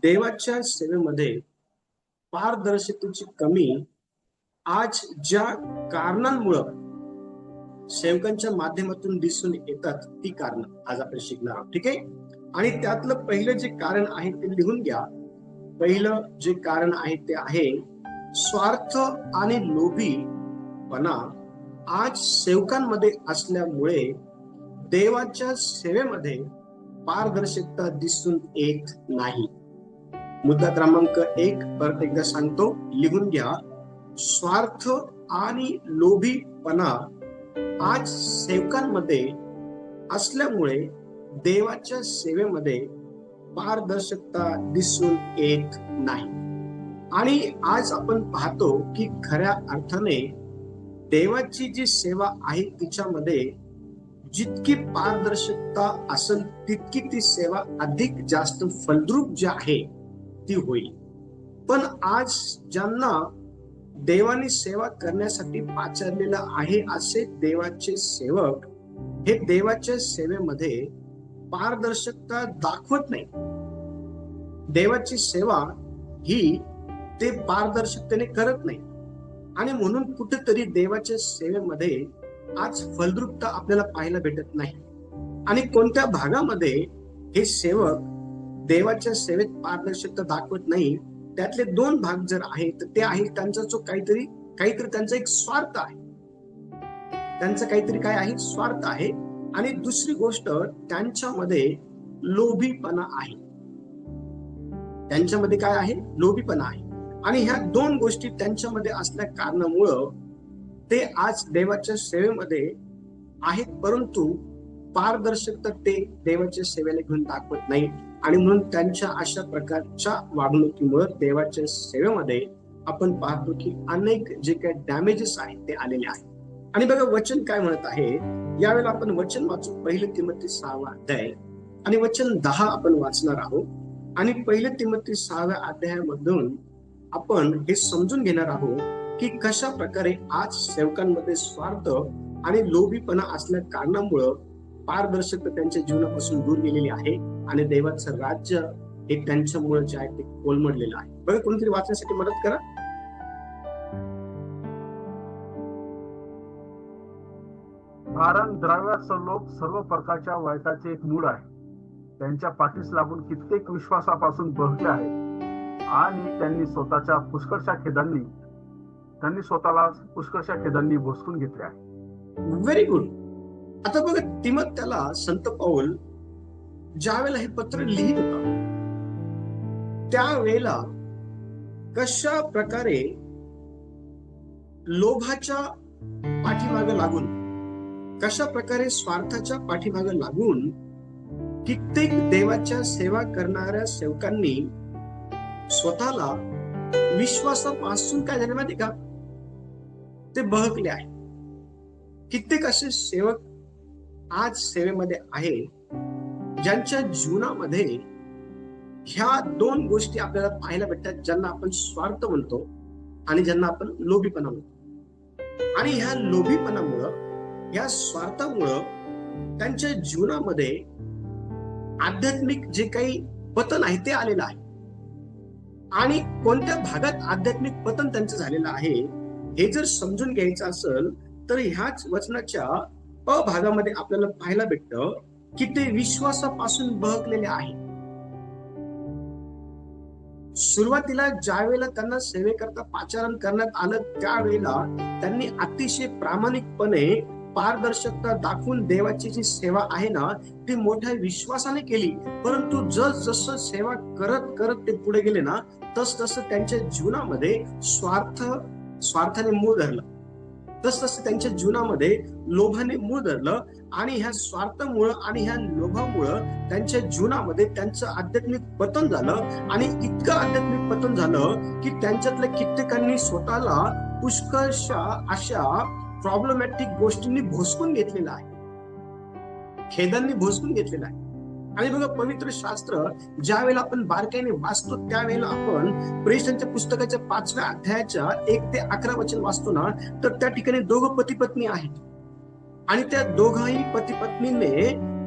देवाच्या सेवेमध्ये पारदर्शकतेची कमी आज ज्या कारणांमुळं सेवकांच्या माध्यमातून दिसून येतात ती कारण आज आपण शिकणार आहोत. ठीक आहे. आणि त्यातलं पहिलं जे कारण आहे ते लिहून घ्या. पहिलं जे कारण आहे ते आहे स्वार्थ आणि लोभीपणा आज सेवकांमध्ये असल्यामुळे देवाच्या सेवेमध्ये पारदर्शकता दिसून येत नाही. मुद्दा क्रमांक 1 परत एकदा सांगतो, लिहून घ्या. स्वार्थ आणि लोभीपणा आज सेवकांमध्ये असल्यामुळे देवाच्या सेवेमध्ये पारदर्शकता दिसून येत नाही. आणि आज आपण पाहतो की खऱ्या अर्थाने देवाची जी सेवा आहे तिच्यामध्ये जितकी पारदर्शकता असेल तितकी ती सेवा अधिक जास्त फलद्रूप जी आहे ती होईल. पण आज ज्यांना देवानी सेवा करण्यासाठी पाचारलेलं आहे असे देवाचे सेवक हे देवाच्या सेवेमध्ये पारदर्शकता दाखवत नाही. देवाची सेवा ही ते पारदर्शकतेने करत नाही आणि म्हणून कुठेतरी देवाच्या सेवेमध्ये आज फलद्रूपता आपल्याला पाहायला भेटत नाही. आणि कोणत्या भागामध्ये हे सेवक देवाच्या सेवेत पारदर्शकता दाखवत नाही त्यातले 2 भाग जर आहेत तर ते आहे त्यांचा जो काहीतरी त्यांचा एक स्वार्थ आहे. त्यांचा काहीतरी काय आहे, स्वार्थ आहे. आणि दुसरी गोष्ट त्यांच्यामध्ये लोभीपणा आहे. त्यांच्यामध्ये काय आहे, लोभीपणा आहे. आणि ह्या 2 गोष्टी त्यांच्यामध्ये असल्या कारणामुळं ते आज देवाच्या सेवेमध्ये आहेत परंतु पारदर्शकता ते देवाच्या सेवेला घेऊन दाखवत नाही. आणि म्हणून त्यांच्या अशा प्रकारच्या वागणुकीमुळे देवाच्या सेवेमध्ये आपण पाहतो की अनेक जे काही डॅमेजेस आहेत ते आलेले आहेत. आणि बघा वचन काय म्हणत आहे, यावेळेला आपण वचन वाचू 1 तिमोथी 6 अध्याय आणि वचन 10 आपण वाचणार आहोत. आणि 1 तिमोथी 6 अध्यायामधून आपण हे समजून घेणार आहोत की कशा प्रकारे आज सेवकांमध्ये स्वार्थ आणि लोभीपणा असल्या कारणामुळं पारदर्शकता त्यांच्या जीवनापासून दूर गेलेली आहे आणि देवाचं राज्य हे त्यांच्यामुळे जे आहे ते कोलमडलेलं आहे. बघा कोणीतरी वाचण्यासाठी मदत करा. कारण द्रव्याचं लोक सर्व प्रकारच्या वाईटाचे एक मूळ आहे. त्यांच्या पाठीस लागून कित्येक विश्वासापासून बहके आहेत आणि त्यांनी स्वतःला पुष्कळशा खेदांनी भोसकून घेतले आहे. Very good. आता बघा तिमोथेला संत पौल ज्यावेळेला हे पत्र लिहित होता त्यावेळेला कशा प्रकारे लोभाच्या पाठीमागे लागून, कशा प्रकारे स्वार्थाच्या पाठीमागे लागून कित्येक देवाच्या सेवा करणाऱ्या सेवकांनी स्वतःला विश्वासापासून काय झाले माहिती का, ते बहकले आहे. कित्येक असे सेवक आज सेवेमध्ये आहे ज्यांच्या जीवनामध्ये ह्या 2 गोष्टी आपल्याला पाहायला भेटतात, ज्यांना आपण स्वार्थ म्हणतो आणि ज्यांना आपण लोभीपणा म्हणतो. आणि ह्या लोभीपणामुळं, ह्या स्वार्थामुळं त्यांच्या जीवनामध्ये आध्यात्मिक जे काही पतन आहे ते आलेलं आहे. आणि कोणत्या भागात आध्यात्मिक पतन त्यांचं झालेलं आहे हे जर समजून घ्यायचं असेल तर ह्याच वचनाच्या अ भागामध्ये आपल्याला पाहायला भेटतं की ते विश्वासापासून बहकलेले आहे. सुरुवातीला ज्या वेळेला त्यांना सेवेकरता पाचारण करण्यात आलं त्यावेळेला त्यांनी अतिशय प्रामाणिकपणे पारदर्शकता दाखवून देवाची जी सेवा आहे ना ती मोठ्या विश्वासाने केली. परंतु जसं सेवा करत करत ते पुढे गेले ना तस त्यांच्या जीवनामध्ये स्वार्थाने मूळ धरलं, तस त्यांच्या जीवनामध्ये लोभाने मूळ धरलं. आणि ह्या स्वार्थामुळं आणि ह्या लोभामुळं त्यांच्या जीवनामध्ये त्यांचं आध्यात्मिक पतन झालं. आणि इतकं आध्यात्मिक पतन झालं की त्यांच्यातल्या कित्येकांनी स्वतःला पुष्कळशा अशा प्रॉब्लेमॅटिक गोष्टींनी भोसकून घेतलेला आहे, खेदांनी भोसकून घेतलेला आहे. आणि बघा पवित्र शास्त्र ज्या वेळेला आपण बारकाईने वाचतो त्यावेळेला आपण प्रेषितांच्या पुस्तकाच्या 5व्या अध्यायाच्या 1 ते 11 वचन वाचतो ना तर त्या ठिकाणी 2 पती पत्नी आहेत. आणि त्या दोघाही पती पत्नीने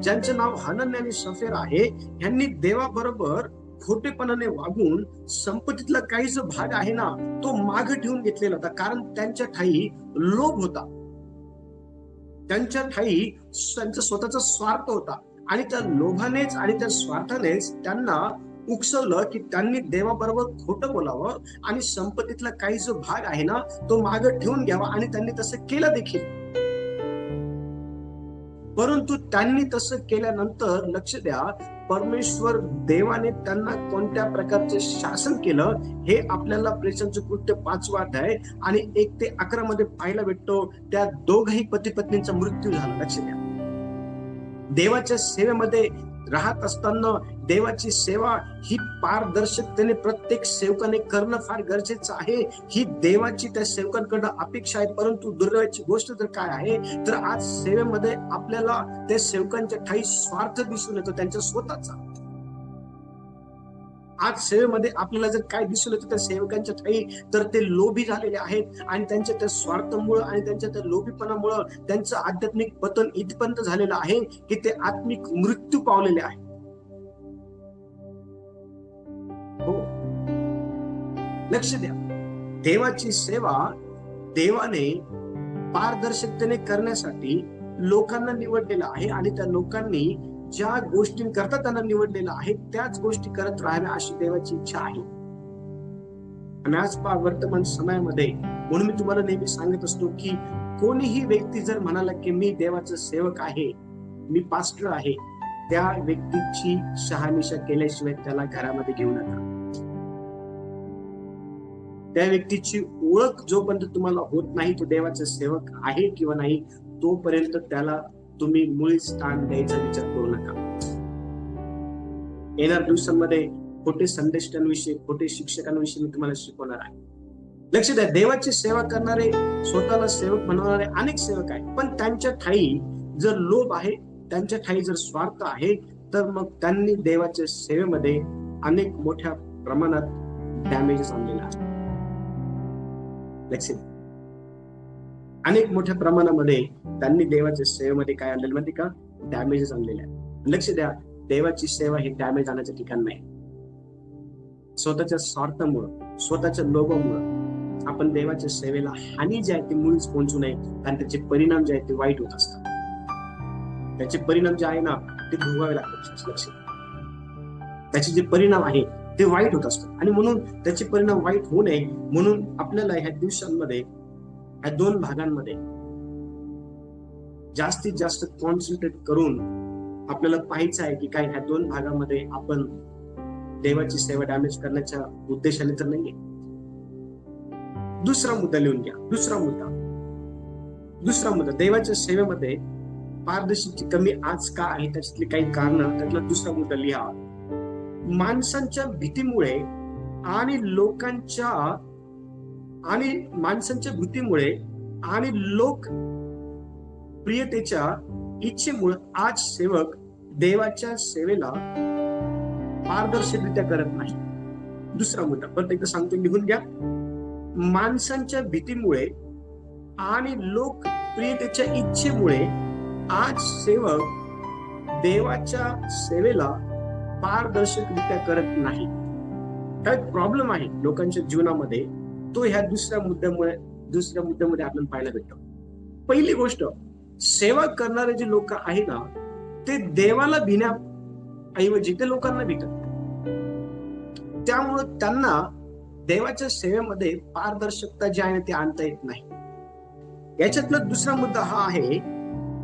ज्यांचं नाव हनन्या आणि सफेर आहे यांनी देवाबरोबर खोटेपणाने वागून संपत्तीतला काही जो भाग आहे ना तो मागे ठेवून घेतलेला होता, कारण त्यांच्या ठाई लोभ होता, त्यांच्या ठाई त्यांचा स्वतःचा स्वार्थ होता. आणि त्या लोभानेच आणि त्या स्वार्थानेच त्यांना उकसवलं की त्यांनी देवाबरोबर खोटं बोलावं आणि संपत्तीतला काही जो भाग आहे ना तो मागे ठेवून घ्यावा, आणि त्यांनी तसं केलं देखील. परंतु त्यांनी तसं केल्यानंतर लक्ष द्या, परमेश्वर देवाने त्यांना कोणत्या प्रकारचे शासन केलं हे आपल्याला प्रेषणचं कृत्य 5वा अध्याय आणि 1 ते 11 मध्ये पाहायला भेटतो. त्या दोघही पती पत्नींचा मृत्यू झाला. लक्ष द्या, देवाच्या सेवेमध्ये राहत असताना देवाची सेवा ही पारदर्शकतेने प्रत्येक सेवकाने करणं फार गरजेचं आहे. ही देवाची त्या सेवकांकडे अपेक्षा आहे. परंतु दुर्दैवाची गोष्ट तर काय आहे, तर आज सेवेमध्ये आपल्याला त्या सेवकांच्या ठाई स्वार्थ दिसून येतो, त्यांच्या स्वतःचा. आज सेवेमध्ये आपल्याला जर काय दिसून येतं त्या सेवकांच्या ठाई, तर ते लोभी झालेले आहेत आणि त्यांच्या त्या स्वार्थामुळे आणि त्यांच्या त्या लोभीपणामुळे त्यांचं आध्यात्मिक पतन इथपर्यंत झालेलं आहे की ते आत्मिक मृत्यू पावलेले आहे. हो, लक्ष द्या, देवाची सेवा देवाने पारदर्शकतेने करण्यासाठी लोकांना निवडलेलं आहे आणि त्या लोकांनी ज्या गोष्टींकरता त्यांना निवडलेलं आहे त्याच गोष्टी करत राहाव्या अशी देवाची इच्छा आहे. आणि आज वर्तमान समयामध्ये म्हणून मी तुम्हाला नेहमी सांगत असतो की कोणीही व्यक्ती जर म्हणाला की मी देवाचा सेवक आहे, मी पास्टर आहे, त्या व्यक्तीची शहानिशा केल्याशिवाय त्याला घरामध्ये घेऊ नका. त्या व्यक्तीची ओळख जोपर्यंत तुम्हाला होत नाही तो देवाचा सेवक आहे किंवा नाही, तोपर्यंत त्याला तुम्ही मुळी स्थान द्यायचा विचार करू नका. येणाऱ्या दिवसांमध्ये खोटे संदेष्टांविषयी, खोटे शिक्षकांविषयी मी तुम्हाला शिकवणार आहे. लक्ष द्या, देवाची सेवा करणारे, स्वतःला सेवक म्हणणारे अनेक सेवक आहेत, पण त्यांच्या ठाई जर लोभ आहे, त्यांच्या ठाई जर स्वार्थ आहे, तर मग त्यांनी देवाच्या सेवेमध्ये अनेक मोठ्या प्रमाणात डॅमेजेस आणलेला आहे. लक्ष द्या, अनेक मोठ्या प्रमाणामध्ये त्यांनी देवाच्या सेवेमध्ये काय आणलेलं माहिती का, डॅमेजेस आणलेले आहे. लक्ष द्या, देवाची सेवा ही डॅमेज आणायचं ठिकाण नाही. स्वतःच्या स्वार्थामुळं, स्वतःच्या लोभामुळं आपण देवाच्या सेवेला हानी जी आहे ती मुळीच पोहोचू नये, कारण त्याचे परिणाम जे आहेत ते वाईट होत असतात. त्याचे परिणाम जे आहे ना ते भोगावे लागतात. लक्ष द्या, त्याचे जे परिणाम आहे ते वाईट होत असतात आणि म्हणून त्याचे परिणाम वाईट होऊ नये म्हणून आपल्याला ह्या दिवसांमध्ये ह्या 2 भागांमध्ये जास्तीत जास्त कॉन्सन्ट्रेट करून आपल्याला पाहायचं आहे की काय ह्या 2 भागामध्ये आपण देवाची सेवा डॅमेज करण्याच्या उद्देशाने तर नाहीये. दुसरा मुद्दा लिहून घ्या. दुसरा मुद्दा देवाच्या सेवेमध्ये पारदर्शकतेची कमी आज का आहे, त्याच्यातली काही कारण, त्यातला दुसरा मुद्दा लिहा. माणसांच्या भीतीमुळे आणि माणसांच्या भीतीमुळे आणि लोकप्रियतेच्या इच्छेमुळे आज सेवक देवाच्या सेवेला पारदर्शकरित्या करत नाही. दुसरा मुद्दा परत एकदा सांगतो, लिहून घ्या. माणसांच्या भीतीमुळे आणि लोकप्रियतेच्या इच्छेमुळे आज सेवक देवाच्या सेवेला पारदर्शकरित्या करत नाही. काय प्रॉब्लेम आहे लोकांच्या जीवनामध्ये, तो ह्या दुसऱ्या मुद्द्यामध्ये आपल्याला पाहायला भेटतो. पहिली गोष्ट, सेवा करणारे जे लोक आहे ना ते देवाला भिण्याऐवजी ते लोकांना भितात. त्यामुळे त्यांना देवाच्या सेवेमध्ये पारदर्शकता जी आहे ती आणता येत नाही. याच्यातला दुसरा मुद्दा हा आहे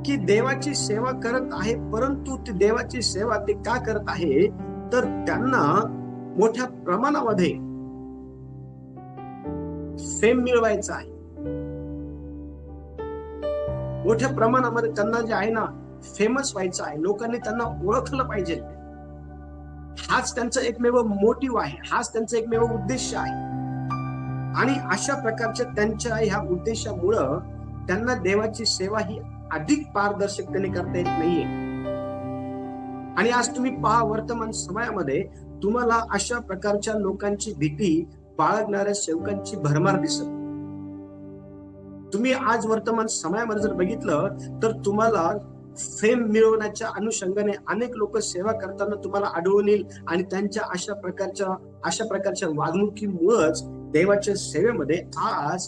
की देवाची सेवा करत आहे, परंतु ती देवाची सेवा ते का करत आहे, तर त्यांना मोठ्या प्रमाणामध्ये फेम मिळवायचा आहे. मोठ्या प्रमाणामध्ये त्यांना जे आहे ना फेमस व्हायचं आहे, लोकांनी त्यांना ओळखलं पाहिजे. हाच त्यांचा एकमेव मोटिव्ह आहे, हाच त्यांचा एकमेव उद्देश आहे. आणि अशा प्रकारच्या त्यांच्या ह्या उद्देशामुळं त्यांना देवाची सेवा ही अधिक पारदर्शकतेने करता येत नाहीये. आणि आज तुम्ही पहा, वर्तमान समयामध्ये तुम्हाला अशा प्रकारच्या लोकांची भीती बाळगणाऱ्या सेवकांची भरमार दिसत. तुम्ही आज वर्तमान समयामध्ये जर बघितलं तर तुम्हाला फेम मिळवण्याच्या अनुषंगाने अनेक लोक सेवा करताना तुम्हाला आढळून येईल आणि त्यांच्या अशा प्रकारच्या वागणुकीमुळेच देवाच्या सेवेमध्ये आज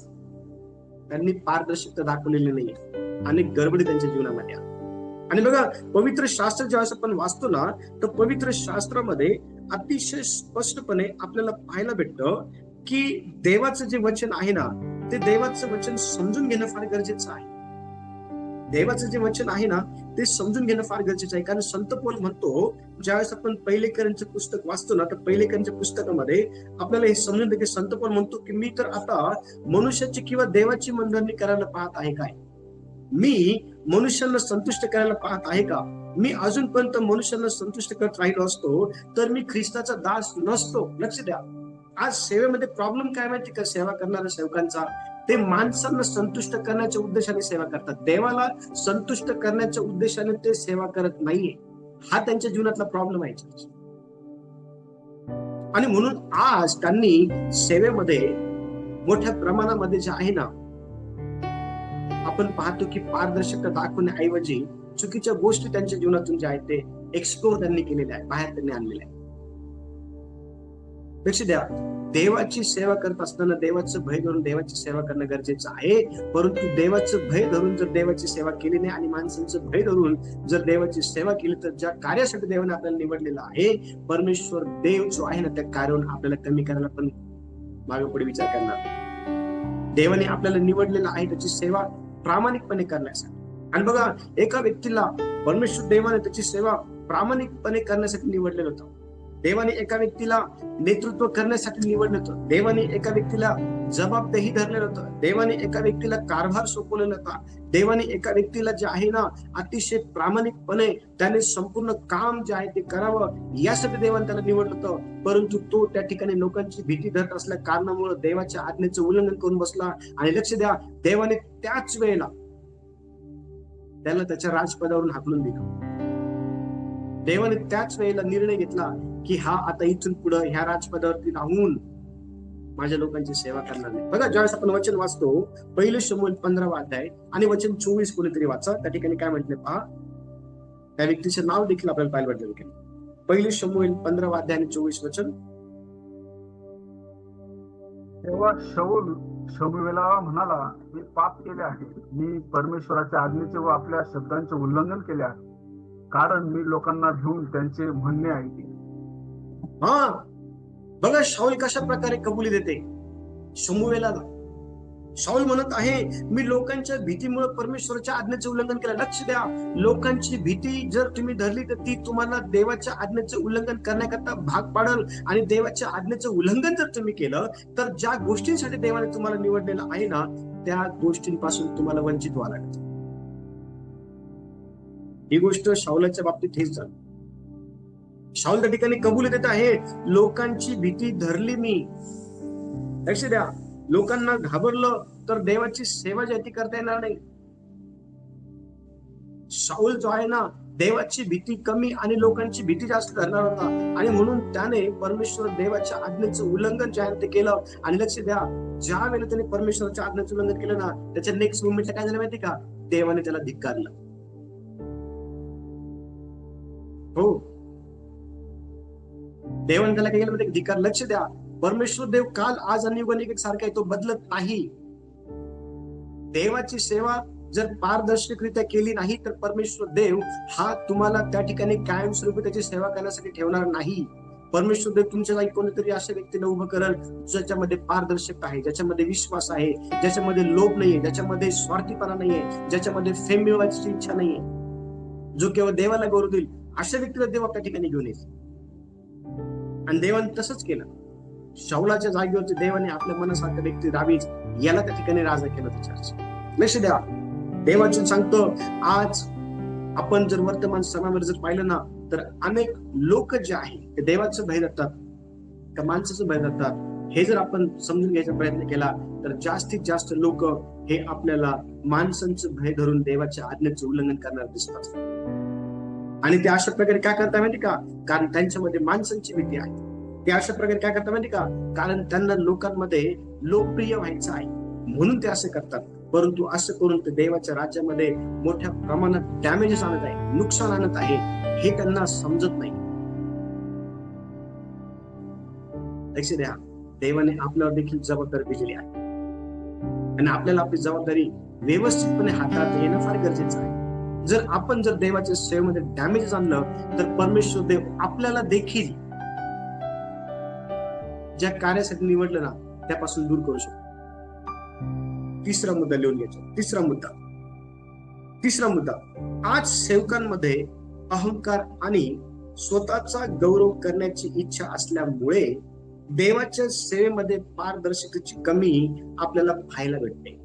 त्यांनी पारदर्शकता दाखवलेली नाहीये. अनेक गडबडी त्यांच्या जीवनामध्ये आहे. आणि बघा, पवित्र शास्त्र ज्यावेळेस आपण वाचतो ना, तर पवित्र शास्त्रामध्ये अतिशय स्पष्टपणे आपल्याला पाहायला भेटतं की देवाचं जे वचन आहे ना, ते देवाचं वचन समजून घेणं फार गरजेचं आहे. देवाचं जे वचन आहे ना, ते समजून घेणं फार गरजेचं आहे. कारण संत पौल म्हणतो, ज्यावेळेस आपण पहिलेकरांचं पुस्तक वाचतो ना, तर पहिलेकरांच्या पुस्तकामध्ये आपल्याला हे समजून येते की संत पौल म्हणतो की मी तर आता मनुष्याची किंवा देवाची मनधरणी करायला पाहत आहे काय? मी मनुष्यांना संतुष्ट करायला पाहत आहे का? मी अजूनपर्यंत मनुष्यांना संतुष्ट करत राहिलो असतो तर मी ख्रिस्ताचा दास नसतो. लक्ष द्या, आज सेवेमध्ये प्रॉब्लेम काय माहिती का? सेवा करणाऱ्या सेवकांचा, ते माणसांना संतुष्ट करण्याच्या उद्देशाने सेवा करतात. देवाला संतुष्ट करण्याच्या उद्देशाने ते सेवा करत नाहीये. हा त्यांच्या जीवनातला प्रॉब्लेम आहे. आणि म्हणून आज त्यांनी सेवेमध्ये मोठ्या प्रमाणामध्ये जे आहे ना, आपण पाहतो की पारदर्शकता दाखवण्याऐवजी चुकीच्या गोष्टी त्यांच्या जीवनातून जे आहेत ते एक्सप्लोर त्यांनी केलेल्या आहे, बाहेर त्यांनी आणलेल्या आहे. लक्ष द्या, देवाची सेवा करत असताना देवाचं भय धरून देवाची सेवा करणं गरजेचं आहे. परंतु देवाचं भय धरून जर देवाची सेवा केली नाही आणि माणसांचं भय धरून जर देवाची सेवा केली तर ज्या कार्यासाठी देवाने आपल्याला निवडलेलं आहे, परमेश्वर देव जो आहे ना, त्या कार्यावरून आपल्याला कमी करायला पण मागे पुढे विचार करणार. देवाने आपल्याला निवडलेलं आहे त्याची सेवा प्रामाणिकपणे करण्यासाठी. आणि बघा, एका व्यक्तीला परमेश्वर देवाने त्याची सेवा प्रामाणिकपणे करण्यासाठी निवडलेलं होतं. देवाने एका व्यक्तीला नेतृत्व करण्यासाठी निवडलं होतं. देवाने एका व्यक्तीला जबाबदारी धरलेलं होतं. देवाने एका व्यक्तीला कारभार सोपवलेला होता. देवाने एका व्यक्तीला जे आहे ना, अतिशय प्रामाणिकपणे त्याने संपूर्ण काम जे आहे ते करावं यासाठी देवाने त्याला निवडलं होतं. परंतु तो त्या ठिकाणी लोकांची भीती धरत असल्या कारणामुळे देवाच्या आज्ञेचं उल्लंघन करून बसला. आणि लक्ष द्या, देवाने त्याच वेळेला त्याला त्याच्या राजपदावरून हाकलून दिलं. देवाने त्याच वेळेला निर्णय घेतला की हा आता इथून पुढे ह्या राजपदावरती राहून माझ्या लोकांची सेवा करणार नाही. बघा, ज्यावेळेस आपण वचन वाचतो, 1 शमूएल 15 अध्याय आणि वचन 24 कोणीतरी वाचा, त्या ठिकाणी काय म्हटले पहा. त्या व्यक्तीचे नाव देखील आपल्याला पाहायला भेटलं. 1 शमूएल 15 अध्याय आणि 24 वचन. तेव्हा शाऊल शमूएला म्हणाला, मी पाप केले आहे. मी परमेश्वराच्या आज्ञेचे व आपल्या शब्दांचे उल्लंघन केले आहे, कारण मी लोकांना भिवून त्यांचे म्हणणे ऐकले. हा, बघा शाऊल कशा प्रकारे कबुली देते शमूएला. शाऊल म्हणत आहे, मी लोकांच्या भीतीमुळे परमेश्वराच्या आज्ञेचे उल्लंघन केलं. लक्ष द्या, लोकांची भीती जर तुम्ही धरली तर ती तुम्हाला देवाच्या आज्ञेचे उल्लंघन करण्याकरता भाग पाडल. आणि देवाच्या आज्ञेचं उल्लंघन जर तुम्ही केलं तर ज्या गोष्टींसाठी देवाने तुम्हाला निवडलेलं आहे ना, त्या गोष्टींपासून तुम्हाला वंचित व्हावं लागतं. ही गोष्ट शाऊलाच्या बाबतीत हेच झालं. शाऊल त्या ठिकाणी कबूल देत आहे, लोकांची भीती धरली मी. लक्ष द्या, लोकांना घाबरलं तर देवाची सेवा जी ती करता येणार नाही. शाऊल जो आहे ना, देवाची भीती कमी आणि लोकांची भीती जास्त धरणार होता. आणि म्हणून त्याने परमेश्वर देवाच्या आज्ञेचं उल्लंघन जे आहे ते केलं. आणि लक्ष द्या, ज्या वेळेला त्याने परमेश्वराच्या आज्ञेचं उल्लंघन केलं ना, त्याच्या नेक्स्ट मुवमेंटला काय झालं माहिती का? देवाने त्याला धिक्कारलं. हो, देवाने त्याला काय केलं माहिती? धिक्कार. लक्ष द्या, परमेश्वर देव काल आज आणि युगाने एक सारखा आहे, तो बदलत नाही. देवाची सेवा जर पारदर्शकरित्या केली नाही तर परमेश्वर देव हा तुम्हाला त्या ठिकाणी कायमस्वरूपी त्याची सेवा करण्यासाठी ठेवणार नाही. परमेश्वर देव तुमच्या जागी कोणीतरी अशा व्यक्तीला उभं करेल ज्याच्यामध्ये पारदर्शकता आहे, ज्याच्यामध्ये विश्वास आहे, ज्याच्यामध्ये लोभ नाहीये, ज्याच्यामध्ये स्वार्थीपणा नाहीये, ज्याच्यामध्ये फेम मिळवायची इच्छा नाहीये, जो केवळ देवाला गौरव देईल. अशा व्यक्तीला देव त्या ठिकाणी घेऊन येईल. आणि देवाने तसंच केलं. शाऊलाच्या जागेवरती देवाने आपल्या मनासारखं व्यक्ती राहावीच याला त्या ठिकाणी राजा केलं. त्याच्या लक्ष द्या, देवाचं सांगतो, आज आपण जर वर्तमान समाजामध्ये जर पाहिलं ना, तर अनेक लोक जे आहे ते देवाचं भय धरतात का माणसाचं भय धरतात, हे जर आपण समजून घ्यायचा प्रयत्न केला तर जास्तीत जास्त लोक हे आपल्याला माणसांचं भय धरून देवाच्या आज्ञेचं उल्लंघन करणार दिसतात. आणि ते अशा प्रकारे काय करतात माहिती का? कारण त्यांच्यामध्ये माणसांची भीती आहे. ते अशा प्रकारे काय करतात माहिती का? कारण त्यांना लोकांमध्ये लोकप्रिय व्हायचं आहे, म्हणून ते असे करतात. परंतु असं करून ते देवाच्या राज्यामध्ये मोठ्या प्रमाणात डॅमेजेस आणत आहे, नुकसान आणत आहे, हे त्यांना समजत नाही. लक्ष द्या, देवाने आपल्यावर देखील जबाबदारी दिलेली आहे आणि आपल्याला आपली जबाबदारी व्यवस्थितपणे हाताळता येणं फार गरजेचं आहे. जर देवाच्या सेवेमध्ये डॅमेज आणलं तर परमेश्वर देव आपल्याला देखील ज्या कार्यासाठी निवडलं ना त्यापासून दूर करू शकतो. तिसरा मुद्दा लिहून घ्यायचा. तिसरा मुद्दा, आज सेवकांमध्ये अहंकार आणि स्वतःचा गौरव करण्याची इच्छा असल्यामुळे देवाच्या सेवेमध्ये पारदर्शकतेची कमी आपल्याला पाहायला भेटते.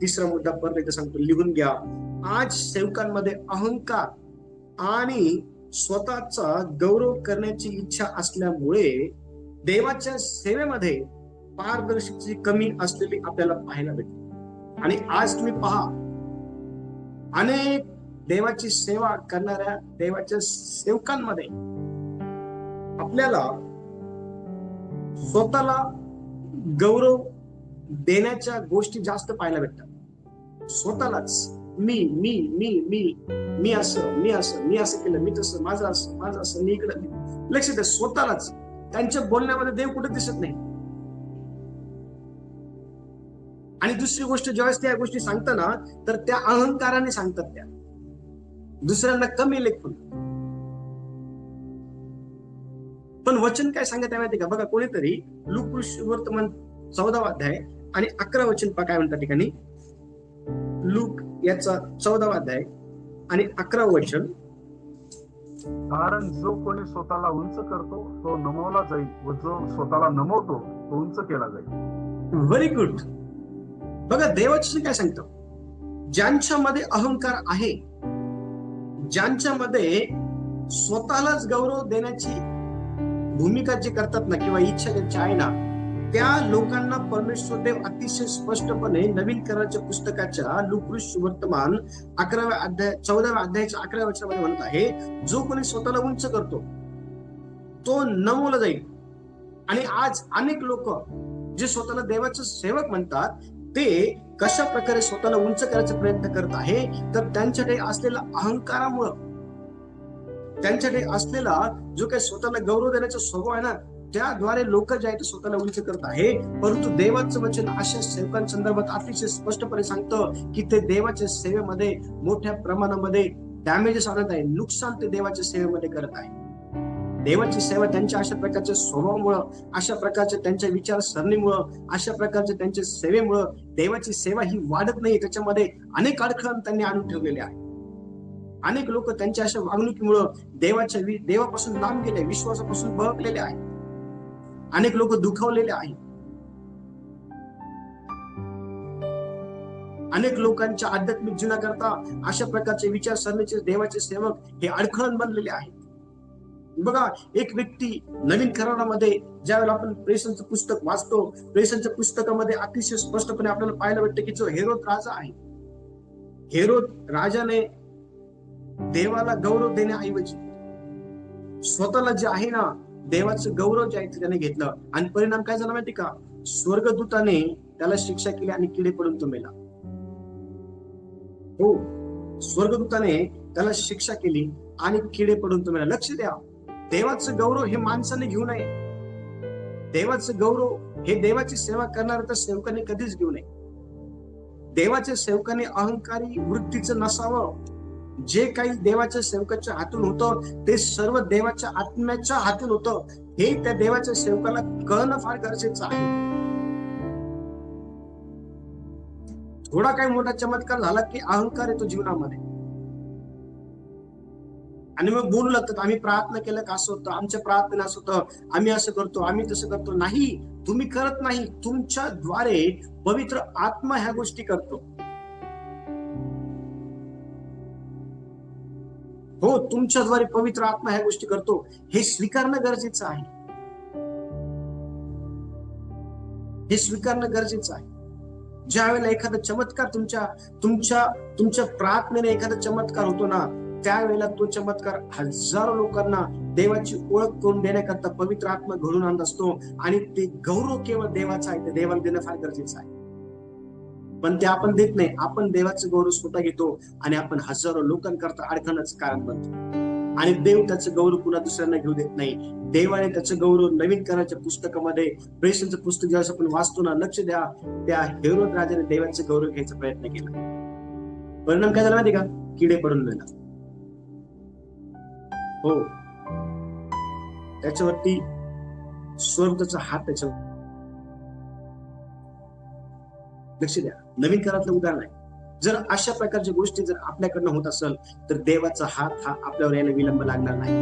तिसरा मुद्दा परत एकदा सांगतो, लिहून घ्या. आज सेवकांमध्ये अहंकार आणि स्वतःचा गौरव करण्याची इच्छा असल्यामुळे देवाच्या सेवेमध्ये पारदर्शकतेची कमी असलेली आपल्याला पाहायला भेटते. आणि आज तुम्ही पहा, अनेक देवाची सेवा करणाऱ्या देवाच्या सेवकांमध्ये आपल्याला स्वतःला गौरव देण्याच्या गोष्टी जास्त पाहायला भेटतात. स्वतःलाच मी मी मी मी मी असं केलं, मी तसं, माझं असं, मी इकडं. लक्ष द्या, स्वतःलाच. त्यांच्या बोलण्यामध्ये देव कुठे दिसत नाही. आणि दुसरी गोष्ट, ज्यावेळेस त्या गोष्टी सांगताना तर त्या अहंकाराने सांगतात, त्या दुसऱ्यांना कमी लेखून. पण वचन काय सांगत आहे माहिती का? बघा, कोणीतरी लूक वर्तमान 14 अध्याय आणि 11 वचन काय म्हणतात ठिकाणी. लूक याचा 14 अध्याय आणि 11 वचन. कारण जो कोणी स्वतःला उंच करतो तो नमवला जाईल व जो स्वतःला नमवतो तो उंच केला जाईल. Very good. बघा, देवाची काय सांगतो, ज्यांच्यामध्ये अहंकार आहे, ज्यांच्यामध्ये स्वतःलाच गौरव देण्याची भूमिका जे करतात ना, किंवा इच्छा ज्यांची आहे ना, त्या लोकांना परमेश्वर देव अतिशय स्पष्टपणे नवीन कराराच्या पुस्तकाच्या लूक वर्तमान 11व्या अध्याय 14व्या अध्यायाच्या 11व्या वचनामध्ये म्हणत आहे, जो कोणी स्वतःला उंच करतो तो नमवला जाईल. आणि आज अनेक लोक जे स्वतःला देवाचे सेवक म्हणतात, ते कशा प्रकारे स्वतःला उंच करायचा प्रयत्न करत आहे, तर त्यांच्याकडे असलेला अहंकारामुळं, त्यांच्याकडे असलेला जो काही स्वतःला गौरव देण्याचा स्वभाव आहे ना, त्याद्वारे लोक जे आहेत स्वतःला उंच करत आहे. परंतु देवाचं वचन अशा सेवकांसंदर्भात अतिशय स्पष्टपणे सांगतं की ते देवाच्या सेवेमध्ये मोठ्या प्रमाणामध्ये डॅमेजेस आणत आहे, नुकसान ते देवाच्या सेवेमध्ये करत आहे. देवाची सेवा त्यांच्या अशा प्रकारच्या स्वभावामुळं, अशा प्रकारच्या त्यांच्या विचारसरणीमुळं, अशा प्रकारच्या त्यांच्या सेवेमुळं देवाची सेवा ही वाढत नाही. त्याच्यामध्ये अनेक अडखळ त्यांनी आणून ठेवलेले आहे. अनेक लोक त्यांच्या अशा वागणुकीमुळं देवापासून लांब गेले, विश्वासापासून बळकलेले आहे. अनेक लोक दुखावलेले आहेत. अनेक लोकांच्या आध्यात्मिक जीवनाकरता अशा प्रकारचे विचारसरणीचे देवाचे सेवक हे अडखळण बनलेले आहेत. बघा, एक व्यक्ती नवीन करारामध्ये ज्यावेळेला आपण प्रेषणचं पुस्तक वाचतो, प्रेषणच्या पुस्तकामध्ये अतिशय स्पष्टपणे आपल्याला पाहायला भेटतं की जो हेरोद राजा आहे, हेरोद राजाने देवाला गौरव देण्याऐवजी स्वतःला जे आहे ना, देवाचं गौरव जे आहे ते त्याने घेतलं. आणि परिणाम काय झाला माहिती का? स्वर्गदूताने त्याला शिक्षा केली आणि किडे पडून तो मेला. हो, स्वर्गदूताने त्याला शिक्षा केली आणि किडे पडून तो मेला. लक्ष द्या, देवाचं गौरव हे माणसाने घेऊ नये. देवाचं गौरव हे देवाची सेवा करणाऱ्या त्या सेवकाने कधीच घेऊ नये. देवाच्या सेवकाने अहंकारी वृत्तीचं नसावं. जे काही देवाच्या सेवकाच्या हातून होतं ते सर्व देवाच्या आत्म्याच्या हातून होतं, हे त्या देवाच्या सेवकाला कळणं फार गरजेचं आहे. थोडा काही मोठा चमत्कार झाला की अहंकार येतो जीवनामध्ये आणि मग बोलू लागतात, आम्ही प्रार्थना केलं का असं होतं, आमच्या प्रार्थना असं होतं, आम्ही असं करतो, आम्ही तसं करतो. नाही, तुम्ही करत नाही, तुमच्या द्वारे पवित्र आत्मा ह्या गोष्टी करतो. हो, तुमच्याद्वारे पवित्र आत्मा ह्या गोष्टी करतो, हे स्वीकारणं गरजेचं आहे. हे स्वीकारणं गरजेचं आहे. ज्या वेळेला एखादा चमत्कार तुमच्या प्रार्थनेने एखादा चमत्कार होतो ना, त्यावेळेला तो चमत्कार हजारो लोकांना देवाची ओळख करून देण्याकरता पवित्र आत्मा घडून आणत असतो. आणि ते गौरव केवळ देवाचा आहे, ते देवाला देणं फार गरजेचं आहे. पण ते आपण देत नाही. आपण देवाचं गौरव स्वतः घेतो आणि आपण हजारो लोकांकरता अडथळ्याचं कारण बनतो. आणि देव त्याचं गौरव पुन्हा दुसऱ्यांना घेऊ देत नाही. देवाने त्याचं गौरव नवीन कराच्या पुस्तकामध्ये, प्रेषणचं पुस्तक ज्यावेळेस आपण वाचतो ना, लक्ष द्या, त्या हेरोद राजाने देवाचं गौरव घ्यायचा प्रयत्न केला. परिणाम काय झाला माहिती का? किडे पडून गेला. हो, त्याच्यावरती स्वर्गाचा हात त्याच्यावर. लक्ष द्या, नवीन करातलं उदाहरण आहे. जर अशा प्रकारच्या गोष्टी जर आपल्याकडनं होत असेल तर देवाचा हात हा आपल्यावर यायला विलंब लागणार नाही.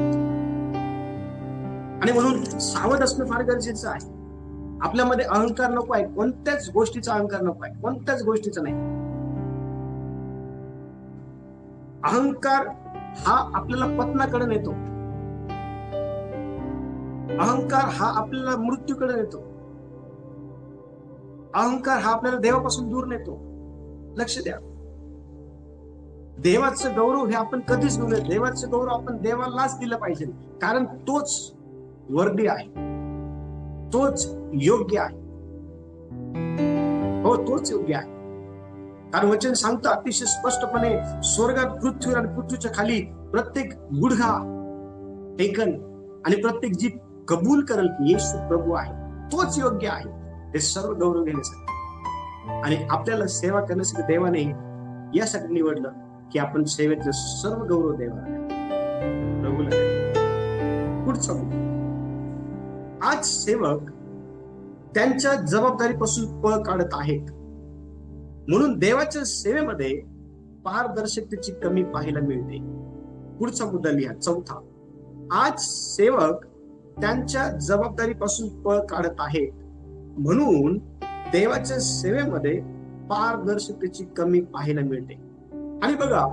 आणि म्हणून सावध असणं फार गरजेचं आहे. आपल्यामध्ये अहंकार नको आहे. कोणत्याच गोष्टीचा अहंकार नको आहे. कोणत्याच गोष्टीचा नाही. अहंकार हा आपल्याला पतनाकडे नेतो. अहंकार हा आपल्याला मृत्यूकडे नेतो. अहंकार हा आपल्याला देवापासून दूर नेतो. लक्ष द्या, देवाचं गौरव हे आपण कधीच घेऊ नये. देवाचं गौरव आपण देवालाच दिलं पाहिजे, कारण तोच वर्दी आहे, तोच योग्य आहे. हो, तोच योग्य आहे. कारण वचन सांगतं अतिशय स्पष्टपणे, स्वर्गात, पृथ्वीवर आणि पृथ्वीच्या खाली प्रत्येक गुडघा टेकन आणि प्रत्येक जीभ कबूल करेल की येशू प्रभू आहे, तोच योग्य आहे ते सर्व गौरव घेण्यासाठी. आणि आपल्याला सेवा करण्यासाठी देवाने यासाठी निवडलं की आपण सेवेचं सर्व गौरव देवाला प्रभूला. पुढचा आज सेवक त्यांच्या जबाबदारीपासून पळ काढत आहेत, म्हणून देवाच्या सेवेमध्ये पारदर्शकतेची कमी पाहायला मिळते. पुढचा मुद्दा लिहा, चौथा. आज सेवक त्यांच्या जबाबदारीपासून पळ काढत आहेत, म्हणून देवाच्या सेवेमध्ये पारदर्शकतेची कमी पाहायला मिळते. आणि बघा,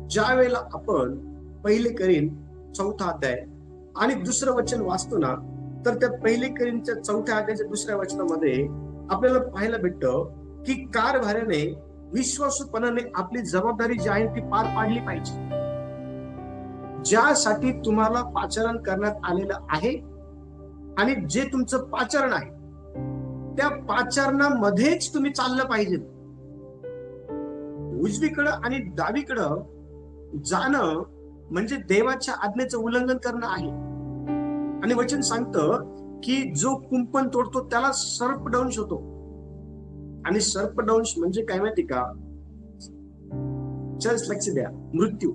ज्या वेळेला आपण पहिले करीन 4 अध्याय आणि दुसरं वचन वाचतो ना, तर त्या पहिले करीनच्या 4 अध्यायाच्या दुसऱ्या वचनामध्ये आपल्याला पाहायला भेटतं की कारभाराने विश्वासूपणाने आपली जबाबदारी जी आहे ती पार पाडली पाहिजे. ज्यासाठी तुम्हाला पाचारण करण्यात आलेलं आहे आणि जे तुमचं पाचारण आहे त्या पाचारणामध्येच तुम्ही चाललं पाहिजे. उजवीकडं आणि डावीकडं जाणं म्हणजे देवाच्या आज्ञेचं उल्लंघन करणं आहे. आणि वचन सांगतं की जो कुंपण तोडतो त्याला सर्पदंश होतो. आणि सर्पदंश म्हणजे काय माहिती का? लक्ष द्या, मृत्यू,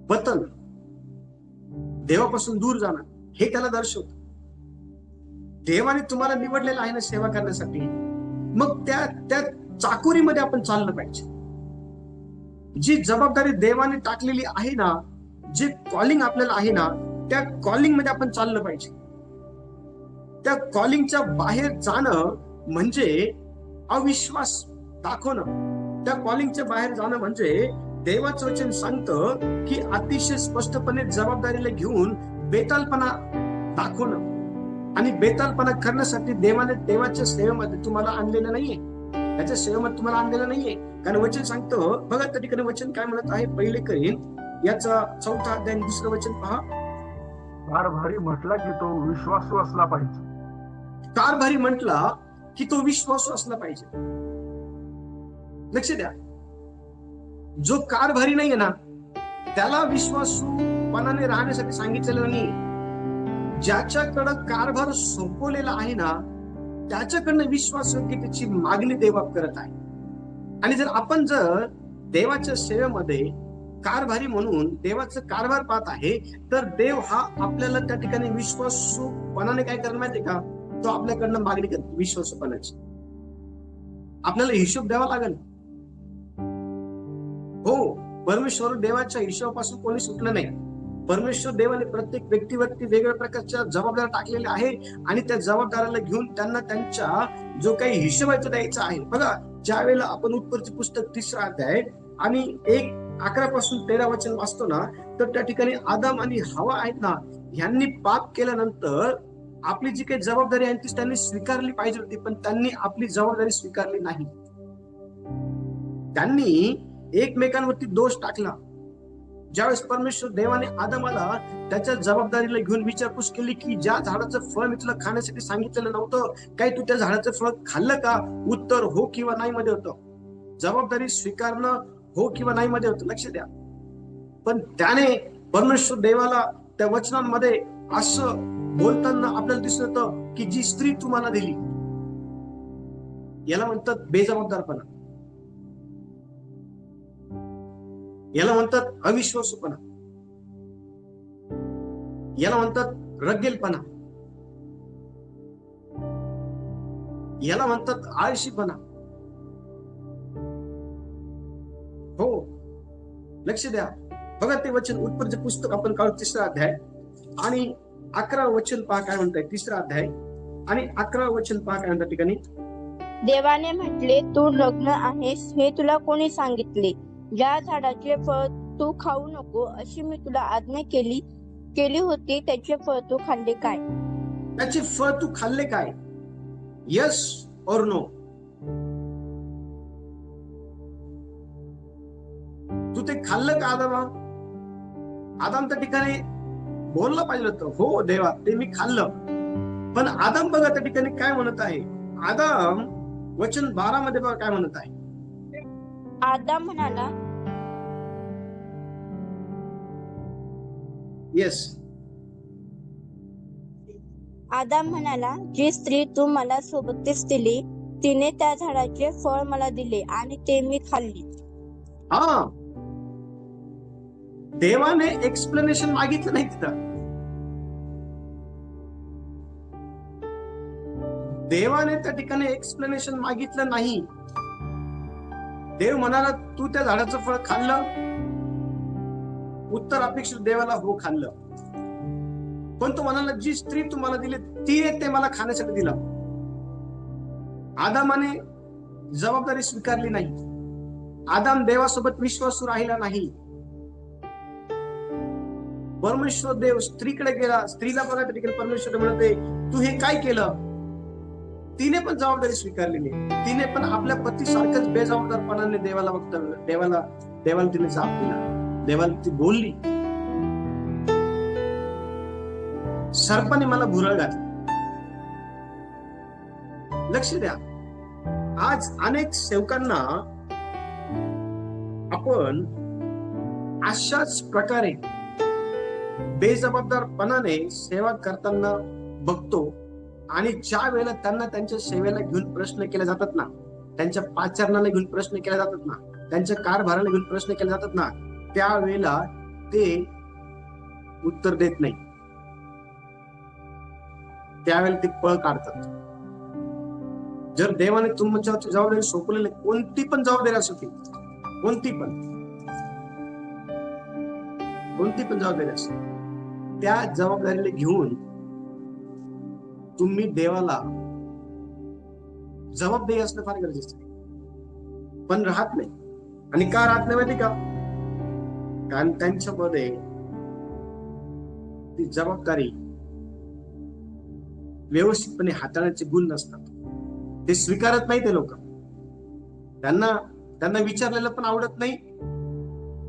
पतन, देवापासून दूर जाणं हे त्याला दर्शवतं. देवाने तुम्हाला निवडलेलं आहे ना सेवा करण्यासाठी, मग त्या चाकोरीमध्ये आपण चाललं पाहिजे. जी जबाबदारी देवाने टाकलेली आहे ना, जे कॉलिंग आपल्याला आहे ना, त्या कॉलिंग मध्ये आपण चाललं पाहिजे. त्या कॉलिंगच्या बाहेर जाणं म्हणजे अविश्वास दाखवणं. त्या कॉलिंगच्या बाहेर जाणं म्हणजे देवाचं वचन सांगतं की अतिशय स्पष्टपणे जबाबदारीला घेऊन बेतालपणा दाखवणं. आणि बेतालपणा करण्यासाठी देवाने देवाच्या सेवेमध्ये तुम्हाला आणलेलं नाहीये, त्याच्या सेवेमध्ये तुम्हाला आणलेलं नाहीये. कारण वचन सांगतं, बघा त्या ठिकाणी वचन काय म्हणत आहे, पहिले करीन याचा 4 अध्याय दुसरं वचन पहा. कारभारी म्हटला की तो विश्वासू असला पाहिजे. कारभारी म्हटला की तो विश्वासू असला पाहिजे. लक्ष द्या, जो कारभारी नाहीये ना त्याला विश्वासूपणाने राहण्यासाठी सांगितलेलं नाही. ज्याच्याकडं कारभार सोपवलेला आहे ना त्याच्याकडनं विश्वासयोग्यतेची मागणी देवा करत आहे. आणि जर देवाच्या सेवेमध्ये कारभारी म्हणून देवाचं कारभार पाहत आहे, तर देव हा आपल्याला त्या ठिकाणी विश्वासूपणाने काय करणार माहितीये का? तो आपल्याकडनं मागणी करतो विश्वासूपणाची. आपल्याला हिशोब द्यावा लागेल. हो, परमेश्वर देवाच्या हिशोबापासून कोणी सुटलं नाही. परमेश्वर देवाने प्रत्येक व्यक्तीवरती वेगवेगळ्या प्रकारच्या जबाबदाऱ्या टाकलेल्या आहे आणि त्या जबाबदाऱ्याला घेऊन त्यांना त्यांच्या जो काही हिशोब आहे तो द्यायचा आहे. बघा, ज्या वेळेला आपण उत्पत्ती पुस्तक 3 अध्याय आणि 1:11 पासून 13 वचन वाचतो ना, तर त्या ठिकाणी आदम आणि हवा आहेत ना, ह्यांनी पाप केल्यानंतर आपली जी काही जबाबदारी आहे ती त्यांनी स्वीकारली पाहिजे होती, पण त्यांनी आपली जबाबदारी स्वीकारली नाही. त्यांनी एकमेकांवरती दोष टाकला. ज्यावेळेस परमेश्वर देवाने आदमाला त्याच्या जबाबदारीला घेऊन विचारपूस केली की ज्या झाडाचं फळ मी तुला खाण्यासाठी सांगितलेलं नव्हतं, काही तू त्या झाडाचं फळ खाल्लं का? उत्तर हो किंवा नाही मध्ये होतं. जबाबदारी स्वीकारणं हो किंवा नाही मध्ये होतं, लक्ष द्या. पण त्याने परमेश्वर देवाला त्या वचनांमध्ये असं बोलताना आपल्याला दिसून येतं की जी स्त्री तुम्हाला दिली, याला म्हणतात बेजबाबदारपणा, याला म्हणतात अविश्वासूपणा, याला म्हणतात रगेलपणा, याला म्हणतात आळशीपणा. हो, लक्ष द्या. बघा ते वचन, उत्पत्तीचे पुस्तक आपण काढू 3रा अध्याय आणि 11 वचन पहा काय म्हणताय. 3रा अध्याय आणि 11 वचन पहा काय म्हणतात ठिकाणी. देवाने म्हटले, तू नग्न आहेस हे तुला कोणी सांगितले? ज्या झाडाचे फळ तू खाऊ नको अशी मी तुला आज्ञा केली होती, त्याचे फळ तू खाल्ले काय? त्याचे फळ तू खाल्ले काय? यस और नो? तू ते खाल्लं का आदामा? आदाम त्या ठिकाणी बोलला पाहिजे होतं, हो देवा ते मी खाल्लं. पण आदाम बघा त्या ठिकाणी काय म्हणत आहे. आदाम वचन 12 मध्ये बघा काय म्हणत आहे. आदाम म्हणाला, येस, आदाम म्हणाला, जी स्त्री तू मला सोबतीस दिली तिने त्या झाडाचे फळ मला दिले आणि ते मी खाल्ली. हा, देवाने एक्सप्लेनेशन मागितलं नाही तिथं. देवाने त्या ठिकाणी एक्सप्लेनेशन मागितलं नाही. देव म्हणाला तू त्या झाडाचं फळ खाल्लं? उत्तर अपेक्षित देवाला हो खाल्लं. पण तो म्हणाला जी स्त्री तुम्हाला दिली तिने ते मला खाण्यासाठी दिलं. आदामाने जबाबदारी स्वीकारली नाही. आदाम देवासोबत विश्वासू राहिला नाही. परमेश्वर देव स्त्रीकडे गेला. स्त्रीला बघा त्या ठिकाणी परमेश्वर म्हणते तू हे काय केलं? तिने पण जबाबदारी स्वीकारलेली. तिने पण आपल्या पतीसारखंच बेजबाबदारपणाने देवाला वक्तव्य, देवाला तिने जाप दिला. देवाला ती बोलली, सर्पाने मला भुरळ घातली. लक्ष द्या, आज अनेक सेवकांना आपण अशाच प्रकारे बेजबाबदारपणाने सेवा करताना बघतो. आणि ज्या वेळेला त्यांना त्यांच्या सेवेला घेऊन प्रश्न केले जातात ना, त्यांच्या पाचारणाला घेऊन प्रश्न केले जातात ना, त्यांच्या कारभाराला घेऊन प्रश्न केले जातात ना, त्यावेळेला ते उत्तर देत नाही. त्यावेळेला ते पळ काढतात. जर देवाने तुमच्यावरची जबाबदारी सोपवलेली कोणती पण जबाबदारी असो, ती कोणती पण जबाबदारी असो, त्या जबाबदारीला घेऊन तुम्ही देवाला जबाबदारी असणं फार गरजेचं आहे. पण राहत नाही. आणि का राहत नाही माहिती का? कारण त्यांच्यामध्ये ती जबाबदारी व्यवस्थितपणे हाताळण्याचे गुण नसतात. ते स्वीकारत नाही. ते लोक त्यांना विचारलेलं पण आवडत नाही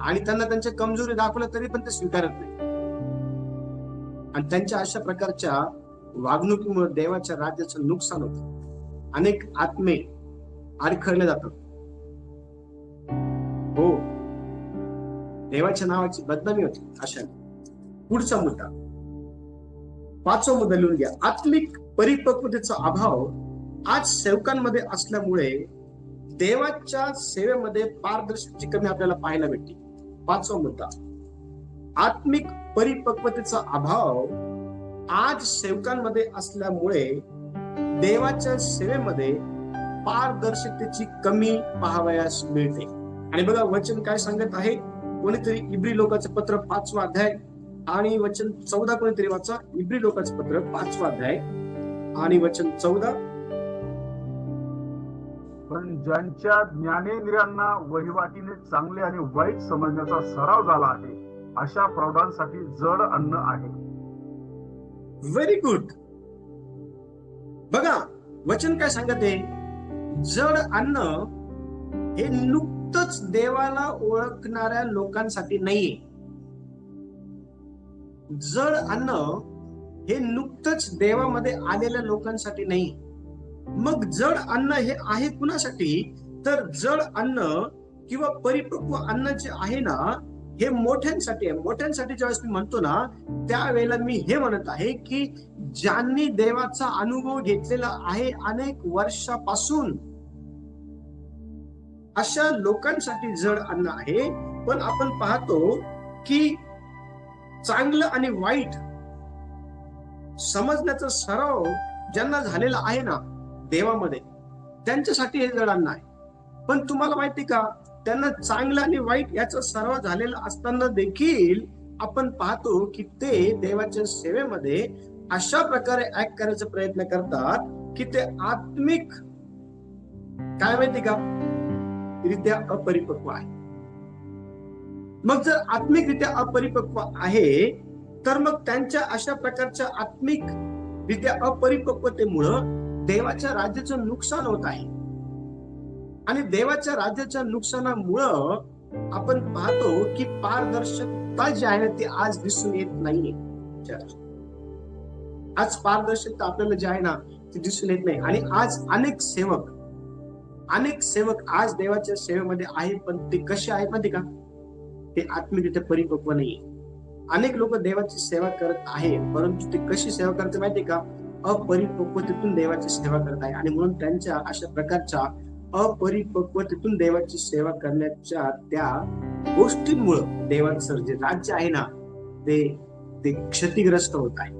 आणि त्यांना त्यांच्या कमजोरी दाखवल्या तरी पण ते स्वीकारत नाही. आणि त्यांच्या अशा प्रकारच्या वागणुकीमुळे देवाच्या राज्याचं नुकसान होतं. अनेक आत्मे अडखळले जातात. हो, देवाच्या नावाची बदनामी होती अशा. पुढचा मुद्दा, 5वा मुद्दा लिहून घ्या. आत्मिक परिपक्वतेचा अभाव आज सेवकांमध्ये असल्यामुळे देवाच्या सेवेमध्ये पारदर्शकतेची कमी आपल्याला पाहायला भेटते. 5वा मुद्दा, आत्मिक परिपक्वतेचा अभाव आज सेवकांमध्ये असल्यामुळे देवाच्या सेवेमध्ये पारदर्शकतेची कमी पाहावयास मिळते. आणि बघा वचन काय सांगत आहे. कोणीतरी इब्री लोकांचं पत्र 5वा अध्याय आणि वचन 14 कोणीतरी वाचा. इब्री लोकांचं पत्र 5वा अध्याय आणि वचन 14. पण ज्यांच्या ज्ञानेंद्रियांना वहिवाटीने चांगले आणि वाईट समजण्याचा सराव झाला आहे अशा प्रौढांसाठी जड अन्न आहे. Very good. बघा वचन काय सांगत आहे. जड अन्न हे नुकतंच देवाला ओळखणाऱ्या लोकांसाठी नाहीये. जड अन्न हे नुकतंच देवामध्ये आलेल्या लोकांसाठी नाही. मग जड अन्न हे आहे कुणासाठी? तर जड अन्न किंवा परिपक्व अन्न जे आहे ना, हे मोठ्यांसाठी आहे. मोठ्यांसाठी ज्यावेळेस मी म्हणतो ना, त्यावेळेला मी हे म्हणत आहे की ज्यांनी देवाचा अनुभव घेतलेला आहे अनेक वर्षापासून, अशा लोकांसाठी जड अन्न आहे. पण आपण पाहतो की चांगलं आणि वाईट समजण्याचा सराव ज्यांना झालेला आहे ना देवामध्ये, त्यांच्यासाठी हे जड अन्न आहे. पण तुम्हाला माहिती का, त्यांना चांगलं आणि वाईट याचा सराव झालेला असताना देखील आपण पाहतो की ते देवाच्या सेवेमध्ये अशा प्रकारे ऍक्ट करायचा प्रयत्न करतात की ते आत्मिक काय माहिती का रित्या अपरिपक्व आहे. मग जर आत्मिकरित्या अपरिपक्व आहे, तर मग त्यांच्या अशा प्रकारच्या आत्मिक रित्या अपरिपक्वतेमुळं देवाच्या राज्याचं नुकसान होत आहे. आणि देवाच्या राज्याच्या नुकसानामुळं आपण पाहतो की पारदर्शकता जी आहे ती आज दिसून येत नाहीये. आज पारदर्शकता आपल्याला जी आहे ना ती दिसून येत नाही. आणि आज अनेक सेवक आज देवाच्या सेवेमध्ये आहे, पण ते कसे आहेत माहिती का, ते आत्मिकरित्या परिपक्व नाहीये. अनेक लोक देवाची सेवा करत आहे, परंतु ते कशी सेवा करते माहिती का, अपरिपक्वतेतून देवाची सेवा करत आहे. आणि म्हणून त्यांच्या अशा प्रकारच्या अपरिपक्वतेतून देवाची सेवा करण्याच्या त्या गोष्टींमुळे देवाचं जे राज्य आहे ना ते क्षतिग्रस्त होत आहे.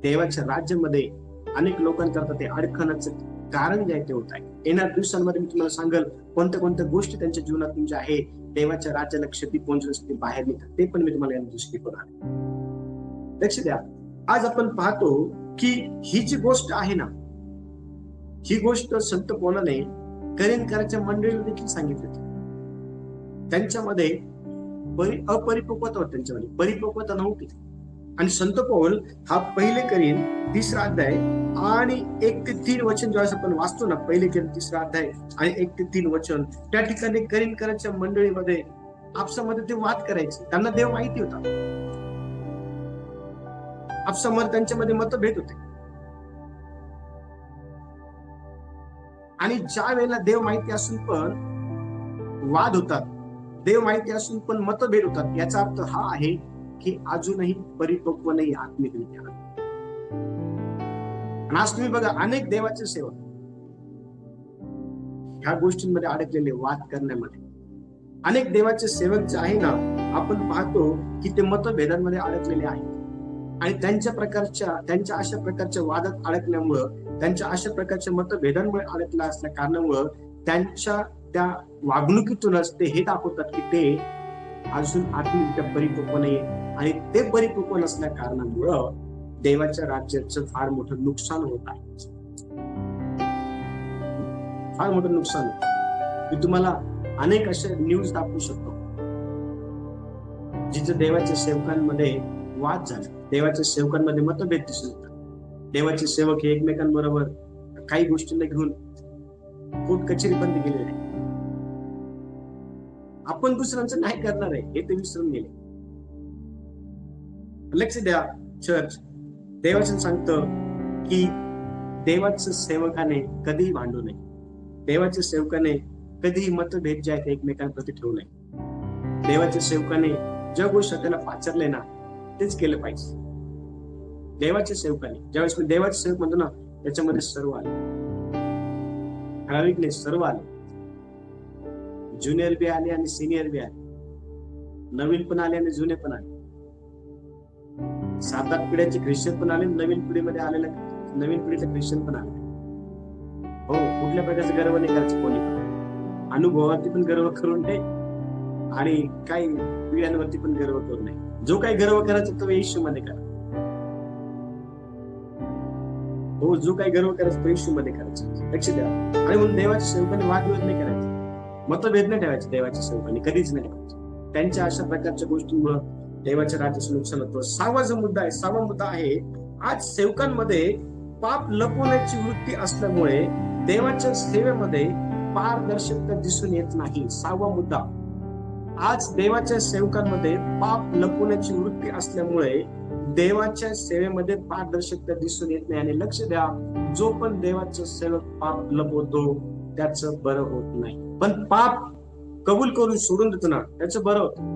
देवाच्या राज्यामध्ये अनेक लोकांकरता ते अडखणाचं कारण जे आहे ते होत आहे. येणाऱ्या दिवसांमध्ये मी तुम्हाला सांगेल कोणत्या कोणत्या गोष्टी त्यांच्या जीवनात तुमच्या आहे देवाच्या राज्याला क्षती पोहोचण्यासाठी बाहेर निघतात, ते पण मी तुम्हाला या दृष्टी शिकवणार. लक्ष द्या, आज आपण पाहतो की ही जी गोष्ट आहे ना, ही गोष्ट संत पौलाने करिंथच्या मंडळीला देखील सांगितली होती. त्यांच्यामध्ये अपरिपक्वता होती, त्यांच्यामध्ये परिपक्वता नव्हती. आणि संत पौल हा पहिले करीन 3रा अध्याय आणि 1 ते 3 वचन ज्यावेळेस आपण वाचतो ना, पहिले करीन 3रा अध्याय आणि 1 ते 3 वचन, त्या ठिकाणी करिंथच्या मंडळीमध्ये आपसामध्ये ते वाद करायचे. त्यांना देव माहिती होता, आपसामध्ये त्यांच्यामध्ये मतभेद होते. आणि ज्या वेळेला देव माहिती असून पण वाद होतात, देव माहिती असून पण मतभेद होतात, याचा अर्थ हा आहे की अजूनही परिपक्व नाही आत्मिकरित्या. आणि आज तुम्ही बघा, अनेक देवाचे सेवक ह्या गोष्टींमध्ये अडकलेले, वाद करण्यामध्ये. अनेक देवाचे सेवक जे आहे ना, आपण पाहतो की ते मतभेदांमध्ये अडकलेले आहेत. आणि त्यांच्या अशा प्रकारच्या वादात अडकल्यामुळं, त्यांच्या अशा प्रकारच्या मतभेदांमुळे अडकला असल्या कारणामुळं त्यांच्या त्या वागणुकीतूनच ते हे दाखवतात की ते अजून आत्मिकरित्या परिपक्व नाही. आणि ते परिपक्व नसल्या कारणामुळं देवाच्या राज्याचं फार मोठं नुकसान होत आहे, फार मोठं नुकसान होत. मी तुम्हाला अनेक असे न्यूज दाखवू शकतो जिथे देवाच्या सेवकांमध्ये वाद झाले, देवाच्या सेवकांमध्ये मतभेद दिसून येतात. देवाचे सेवक हे एकमेकांबरोबर काही गोष्टींना घेऊन कोर्ट कचेरी बंद केलेली आहे. आपण दुसऱ्यांचं नाही करणार आहे हे ते विसरून गेले. लक्ष द्या चर्च, देवाचं सांगतं की देवाच्या सेवकाने कधीही भांडू नये. देवाच्या सेवकाने कधीही मतभेद जे आहेत एकमेकांप्रती ठेवू नये. देवाच्या सेवकाने ज्या गोष्टी त्याला पाचरले ना तेच केलं पाहिजे. देवाच्या सेवकाने, ज्यावेळेस मी देवाचे सेवक म्हणतो ना, त्याच्यामध्ये सर्व आले, ठराविक नाही, सर्व आले. ज्युनियर बी आले आणि सिनियर बी आले, नवीन पण आले आणि जुने पण आले. 7-8 पिढ्याचे ख्रिश्चन पण आले, नवीन पिढीमध्ये आलेला नवीन पिढीचे ख्रिश्चन पण आले. हो, कुठल्या प्रकारचा गर्व नाही करायचं कोणी पण. अनुभवावरती पण गर्व करून नये आणि काही पिढ्यांवरती पण गर्व करू नये. जो काही गर्व करायचा तो येशूमध्ये करा. हो, जो काही गर्व करायचा तो येशूमध्ये करायचा. लक्ष द्या. आणि म्हणून देवाच्या सेवकांनी वादविवाद नाही करायचा, मतभेद नाही ठेवायचे. देवाच्या सेवकांनी कधीच नाही ठेवायचे. त्यांच्या अशा प्रकारच्या गोष्टींमुळे देवाच्या राज्याचं नुकसान होतं. 6वा जो मुद्दा आहे, 6वा मुद्दा आहे, आज सेवकांमध्ये पाप लपवण्याची वृत्ती असल्यामुळे देवाच्या सेवेमध्ये पारदर्शकता दिसून येत नाही. 6वा मुद्दा, आज देवाच्या सेवकांमध्ये पाप लपवण्याची वृत्ती असल्यामुळे देवाच्या सेवेमध्ये पारदर्शकता दिसून येत नाही. आणि लक्ष द्या, जो पण देवाचा सेवक पाप लपवतो त्याचं बरं होत नाही. पण पाप कबूल करून सोडून देतो ना, त्याचं बरं होतं.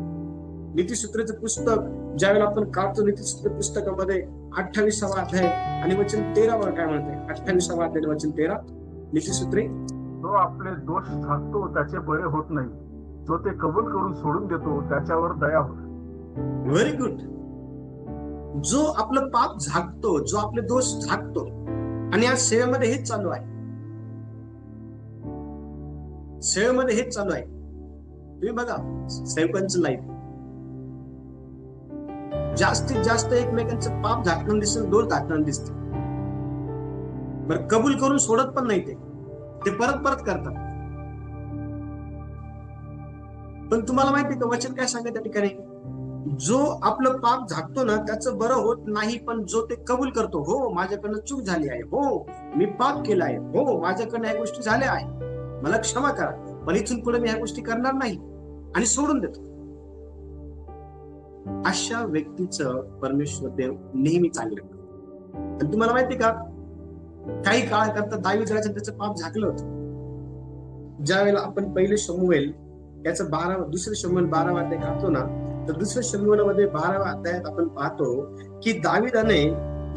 नीतिसूत्राचं पुस्तक ज्यावेळेला आपण काढतो, नीतिसूत्र पुस्तकामध्ये 28वा अध्याय आणि वचन 13 काय म्हणते? 28वा अध्याय वचन 13 नीतिसूत्रे. जो आपले दोष झाकतो त्याचे बरे होत नाही, जो ते कबूल करून सोडून देतो त्याच्यावर दया होते. Very good. जो आपलं पाप झाकतो, जो आपले दोष झाकतो, आणि आज सेवेमध्ये हेच चालू आहे. सेवेमध्ये हेच चालू आहे. तुम्ही बघा सेवकांचं लाईफ जास्तीत जास्त एकमेकांचं पाप झाकणं दिसतं, दोष झाकणं दिसतं. बरं, कबूल करून सोडत पण नाही ते परत परत करतात. पण तुम्हाला माहिती का वचन काय सांगत त्या ठिकाणी? जो आपलं पाप झाकतो ना त्याचं बरं होत नाही, पण जो ते कबूल करतो, हो माझ्याकडनं चूक झाली आहे, हो मी पाप केला आहे, हो माझ्याकडनं ह्या गोष्टी झाल्या आहे, मला क्षमा करा, पण इथून पुढे मी ह्या गोष्टी करणार नाही, आणि सोडून देतो, अशा व्यक्तीचं परमेश्वर देव नेहमी चांगलं करतो. आणि तुम्हाला माहिती का, काही काळ करता दावीद राजाने त्याचं पाप झाकलं होतं. ज्या वेळेला आपण पहिले शमूएल याचं 12 शमूएल 12 अध्याय काढतो ना, तर दुसऱ्या शमूएलमध्ये 12व्या अध्यायात आपण पाहतो की दावीदाने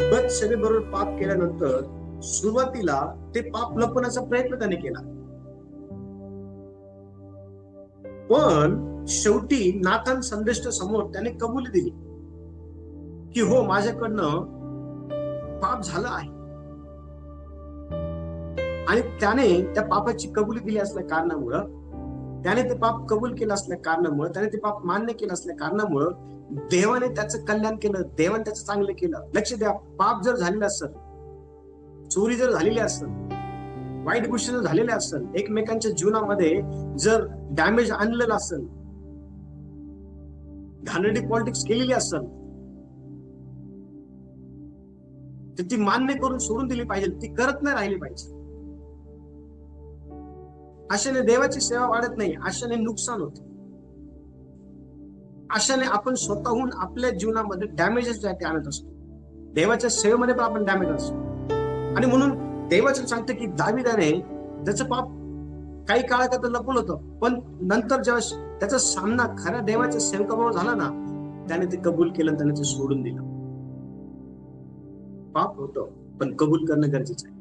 बरोबर पाप केल्यानंतर सुरुवातीला ते पाप लपवण्याचा प्रयत्न त्याने केला, पण शेवटी नाथान संदेष्ट समोर त्याने कबुली दिली की हो माझ्याकडनं पाप झालं आहे. आणि त्याने त्या पापाची कबुली दिली असल्या कारणामुळं, त्याने ते पाप कबूल केलं असल्या कारणामुळं, त्याने ते पाप मान्य केलं असल्या कारणामुळं देवाने त्याचं कल्याण केलं, देवाने त्याचं चांगलं केलं. लक्ष द्या, पाप जर झालेलं असेल, चोरी जर झालेली असेल, वाईट गोष्टी जर झालेल्या असेल, एकमेकांच्या जीवनामध्ये जर डॅमेज आणलेलं असेल, घाणेरडी पॉलिटिक्स केलेली असेल, तर ती मान्य करून सोडून दिली पाहिजे, ती करत नाही राहिली पाहिजे. अशाने देवाची सेवा वाढत नाही, अशाने नुकसान होते. अशाने आपण स्वतःहून आपल्या जीवनामध्ये डॅमेजेस आणत असतो. देवाच्या सेवेमध्ये पण आपण डॅमेज असतो. आणि म्हणून देवाचं सांगतं की दावीदाने त्याचं पाप काही काळाकरता लपवलं होतं, पण नंतर जेव्हा त्याचा सामना खऱ्या देवाच्या सेवकाबरोबर झाला ना, त्याने ते कबूल केलं, त्याने ते सोडून दिलं. पाप होतं, पण कबूल करणं गरजेचं आहे,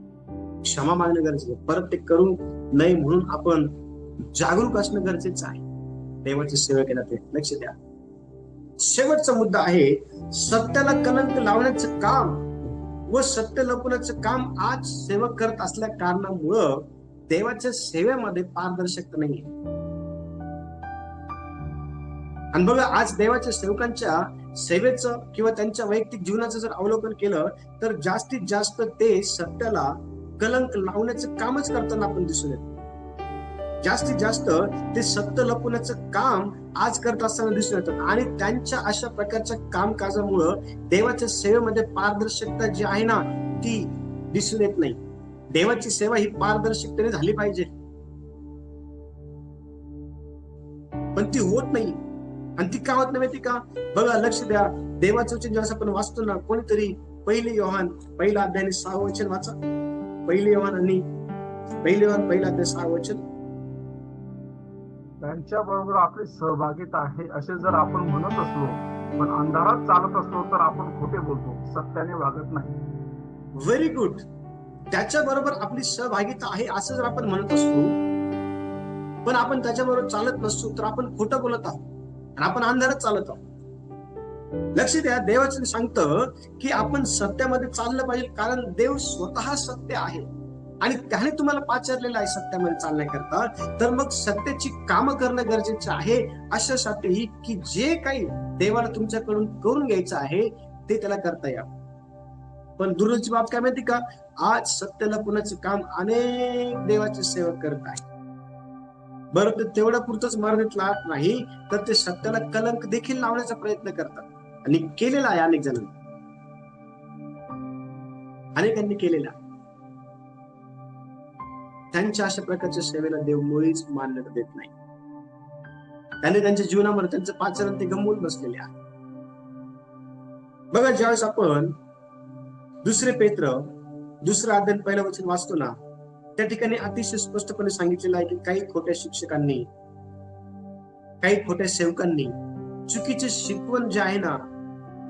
क्षमा मागणं गरजेचं आहे, परत ते करू नाही म्हणून आपण जागरूक असणं गरजेचं आहे. देवाची सेवा केला ते लक्ष द्या. शेवटचा मुद्दा आहे सत्याला कलंक लावण्याचं काम व सत्य लपवण्याचं काम आज सेवक करत असल्या कारणामुळं देवाच्या सेवेमध्ये पारदर्शकता नाहीये. आणि बघा, आज देवाच्या सेवकांच्या सेवेचं किंवा त्यांच्या वैयक्तिक जीवनाचं जर अवलोकन केलं तर जास्तीत जास्त ते सत्याला कलंक लावण्याचं कामच करताना आपण दिसून येतो. जास्तीत जास्त ते सत्य लपवण्याचं काम आज करत असताना दिसून येतात. आणि त्यांच्या अशा प्रकारच्या कामकाजामुळं देवाच्या सेवेमध्ये पारदर्शकता जी आहे ना, ती दिसून येत नाही. देवाची सेवा ही पारदर्शकतेने झाली पाहिजे, पण ती होत नाही. आणि ती का होत नाही माहिती का? बघा, लक्ष द्या, देवाचं वचन जेव्हा आपण वाचतो ना, कोणीतरी 1 योहान 1 अध्याय 6 वचन वाचा. 1 योहान 1 अध्याय 6 वचन. त्यांच्या बरोबर आपली सहभागिता आहे असे जर आपण म्हणत असलो, पण अंधारात चालत असलो तर आपण खोटे बोलतो, सत्याने वागत नाही. Very good. त्याच्या बरोबर आपली सहभागिता आहे असं जर आपण म्हणत असलो, पण आपण त्याच्याबरोबर चालत नसतो, तर आपण खोटं बोलत आहोत आणि आपण अंधारात चालत आहोत. लक्ष द्या, देवाचं सांगतं की आपण सत्यामध्ये चाललं पाहिजे, कारण देव स्वतः सत्य आहे आणि त्याने तुम्हाला पाचारलेलं आहे सत्यामध्ये चालण्याकरता. तर मग सत्याची कामं करणं गरजेचं आहे, अशासाठी की जे काही देवाला तुमच्याकडून करून घ्यायचं आहे ते त्याला करता यावं. पण दुर्दैवाची बाब काय माहिती का? आज सत्य लपवण्याचं काम अनेक देवाचे सेवक करत आहे. बरं, ते तेवढ्या पुरतच मर्यादित राहत नाही, तर ते सत्याला कलंक देखील लावण्याचा प्रयत्न करतात आणि केलेला आहे अनेक जणांनी, अनेकांनी केलेला. त्यांच्या अशा प्रकारच्या सेवेला देव मुळीच मान्यता देत नाही. त्यांनी त्यांच्या जीवनामध्ये त्यांचं पाचारण ते गमवून बसलेले आहे. बघा, ज्यावेळेस आपण 2 पेत्र 2 अध्याय 1 वचन वाचतो ना, त्या ठिकाणी अतिशय स्पष्टपणे सांगितलेलं आहे की काही खोट्या शिक्षकांनी, काही खोट्या सेवकांनी चुकीचे शिकवण जे आहे ना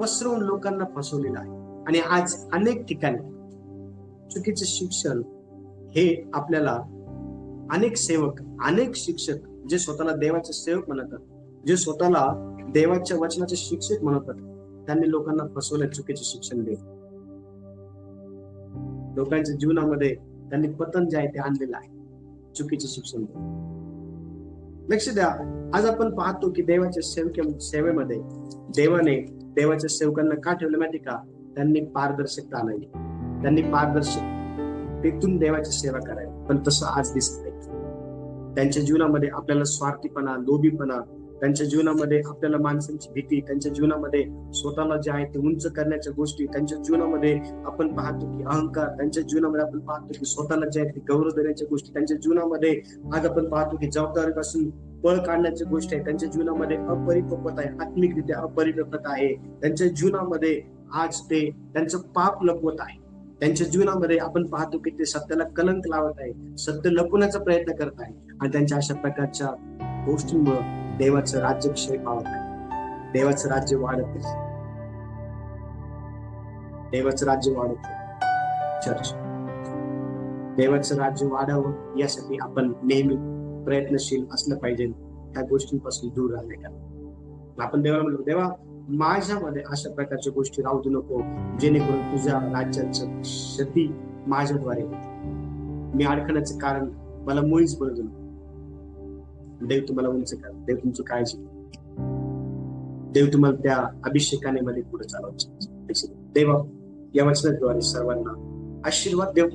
पसरवून लोकांना फसवलेलं आहे. आणि आज अनेक ठिकाणी चुकीचे शिक्षण हे आपल्याला अनेक सेवक, अनेक शिक्षक जे स्वतःला देवाचे सेवक म्हणतात, जे स्वतःला देवाच्या वचनाचे शिक्षक म्हणतात, त्यांनी लोकांना फसवलं चुकीचे शिक्षण देत. लोकांच्या जीवनामध्ये त्यांनी पतन जे आहे ते आणलेलं आहे चुकीचे शिक्षण देत. लक्ष द्या, आज आपण पाहतो की देवाच्या सेवेमध्ये देवाने देवाच्या सेवकांना का ठेवलं माहिती का? त्यांनी पारदर्शकता आणावी, त्यांनी पारदर्शकतेतून देवाची सेवा करावी. पण तसं आज दिसत नाही. त्यांच्या जीवनामध्ये आपल्याला स्वार्थीपणा, लोभीपणा, त्यांच्या जीवनामध्ये आपल्याला माणसांची भीती, त्यांच्या जीवनामध्ये स्वतःला जे आहे ते उंच करण्याच्या गोष्टी, त्यांच्या जीवनामध्ये आपण पाहतो की अहंकार, त्यांच्या जीवनामध्ये आपण पाहतो की स्वतःला जे आहे ते गौरव देण्याच्या गोष्टी, त्यांच्या जीवनामध्ये आज आपण पाहतो की जबाबदारीपासून पळ काढण्याच्या गोष्टी आहे, त्यांच्या जीवनामध्ये अपरिपक्वता आहे, आत्मिकरित्या अपरिपक्वता आहे, त्यांच्या जीवनामध्ये आज ते त्यांचं पाप लपवत आहे, त्यांच्या जीवनामध्ये आपण पाहतो की ते सत्याला कलंक लावत आहे, सत्य लपवण्याचा प्रयत्न करत आहे. आणि त्यांच्या अशा प्रकारच्या गोष्टींमुळे देवाचं राज्य क्षय पावत आहे, देवाचं राज्य वाढत आहे, देवाचं राज्य वाढत आहे. चर्च, देवाचं राज्य वाढावं यासाठी आपण नेहमी प्रयत्नशील असलं पाहिजे. त्या गोष्टींपासून दूर राहणे का आपण देवाला म्हणतो, देवा माझ्यामध्ये अशा प्रकारच्या गोष्टी राहू दे नको, जेणेकरून तुझ्या राज्याचं क्षती माझ्याद्वारे होते. मी अडकण्याचं कारण मला मुळीच बनवू नको. देव तुम्हाला उंच करा, देव तुमची काळजी, देव तुम्हाला त्या अभिषेकाने मध्ये पुढे चालवायचे. देवा या वचनाद्वारे सर्वांना आशीर्वाद देव.